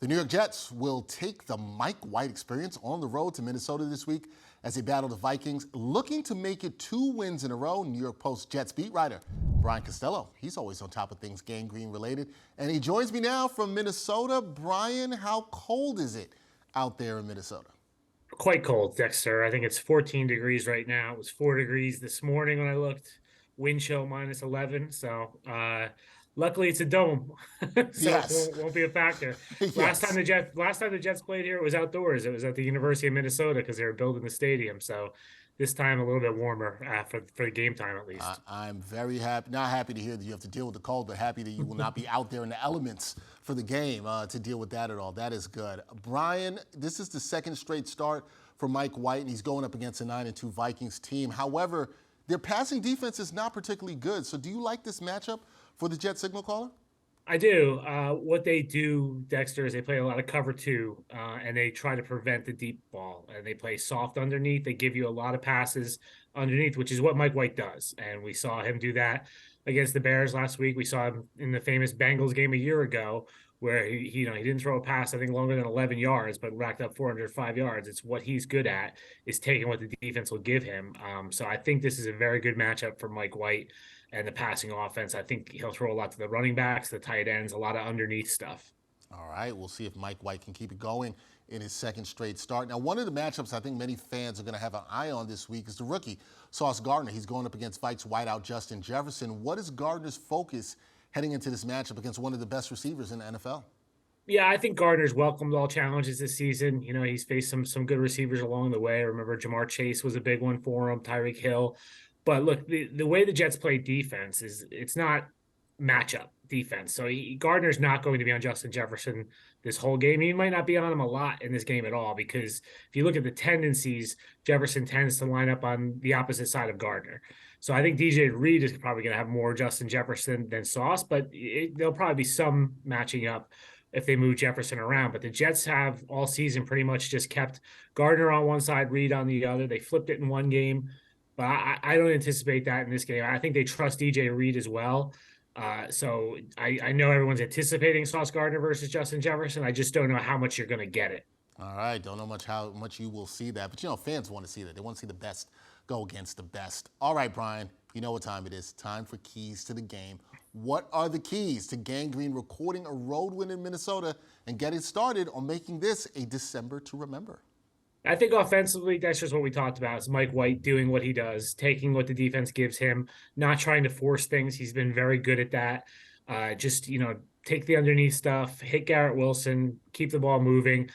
The New York Jets will take the Mike White experience on the road to Minnesota this week as they battle the Vikings, looking to make it 2 wins in a row. New York Post Jets beat writer Brian Costello, he's always on top of things Gang Green related, and he joins me now from Minnesota. Brian, how cold is it out there in Minnesota? Quite cold, Dexter. I think it's 14 degrees right now. It was 4 degrees this morning when I looked. Wind chill minus 11. So luckily it's a dome. So it Yes. won't be a factor. Yes. Last time the Jets played here, it was outdoors. It was at the University of Minnesota because they were building the stadium. So this time a little bit warmer for the game time at least. I'm very happy, not happy to hear that you have to deal with the cold, but happy that you will not be out there in the elements for the game to deal with that at all. That is good. Brian, this is the second straight start for Mike White, and he's going up against a 9-2 Vikings team. However, their passing defense is not particularly good. So do you like this matchup for the Jet signal caller? I do. What they do, Dexter, is they play a lot of cover two, and they try to prevent the deep ball. And they play soft underneath. They give you a lot of passes underneath, which is what Mike White does. And we saw him do that against the Bears last week. We saw him in the famous Bengals game a year ago, where he didn't throw a pass, I think, longer than 11 yards, but racked up 405 yards. It's what he's good at, is taking what the defense will give him. So I think this is a very good matchup for Mike White and the passing offense. I think he'll throw a lot to the running backs, the tight ends, a lot of underneath stuff. All right, we'll see if Mike White can keep it going in his second straight start. Now, one of the matchups I think many fans are going to have an eye on this week is the rookie, Sauce Gardner. He's going up against Vikes wideout Justin Jefferson. What is Gardner's focus heading into this matchup against one of the best receivers in the NFL? Yeah, I think Gardner's welcomed all challenges this season. He's faced some good receivers along the way. I remember Jamar Chase was a big one for him, Tyreek Hill. But look, the way the Jets play defense is it's not matchup defense. So Gardner's not going to be on Justin Jefferson this whole game. He might not be on him a lot in this game at all, because if you look at the tendencies, Jefferson tends to line up on the opposite side of Gardner. So I think DJ Reed is probably going to have more Justin Jefferson than Sauce, but there'll probably be some matching up if they move Jefferson around. But the Jets have all season pretty much just kept Gardner on one side, Reed on the other. They flipped it in one game, but I don't anticipate that in this game. I think they trust DJ Reed as well. So I know everyone's anticipating Sauce Gardner versus Justin Jefferson. I just don't know how much you're going to get it. All right, don't know how much you will see that, but fans want to see that. They want to see the best go against the best. All right, Brian, you know what time it is. Time for keys to the game. What are the keys to Gang Green recording a road win in Minnesota and getting started on making this a December to remember? I think offensively, that's just what we talked about. It's Mike White doing what he does, taking what the defense gives him, not trying to force things. He's been very good at that. Just take the underneath stuff, hit Garrett Wilson, keep the ball moving.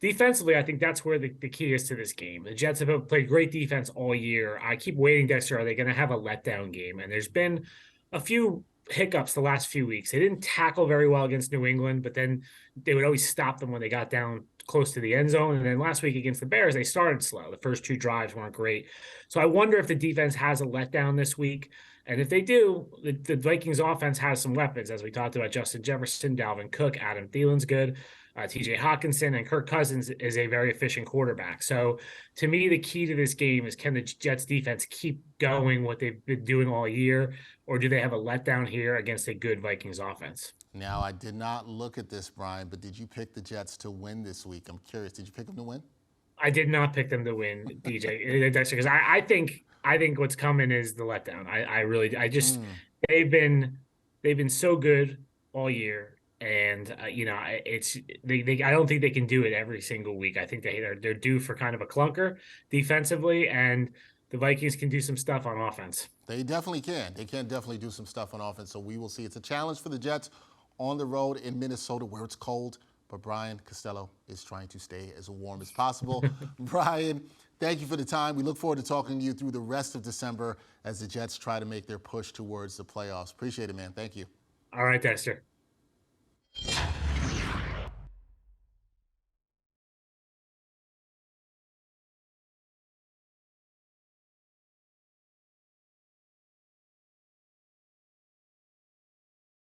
Defensively, I think that's where the key is to this game. The Jets have played great defense all year. I keep waiting, Dexter, are they going to have a letdown game? And there's been a few hiccups the last few weeks. They didn't tackle very well against New England, but then they would always stop them when they got down close to the end zone. And then last week against the Bears, they started slow. The first 2 drives weren't great. So I wonder if the defense has a letdown this week. And if they do, the Vikings offense has some weapons, as we talked about. Justin Jefferson, Dalvin Cook, Adam Thielen's good. TJ Hawkinson, and Kirk Cousins is a very efficient quarterback. So to me, the key to this game is, can the Jets defense keep going what they've been doing all year, or do they have a letdown here against a good Vikings offense? Now, I did not look at this, Brian, but did you pick the Jets to win this week? I'm curious. Did you pick them to win? I did not pick them to win, DJ. That's because I think what's coming is the letdown. I just they've been so good all year. And it's they I don't think they can do it every single week. I think they're due for kind of a clunker defensively, and the Vikings can do some stuff on offense. They definitely can. They can definitely do some stuff on offense. So we will see. It's a challenge for the Jets on the road in Minnesota where it's cold. But Brian Costello is trying to stay as warm as possible. Brian, thank you for the time. We look forward to talking to you through the rest of December as the Jets try to make their push towards the playoffs. Appreciate it, man. Thank you. All right, Dexter.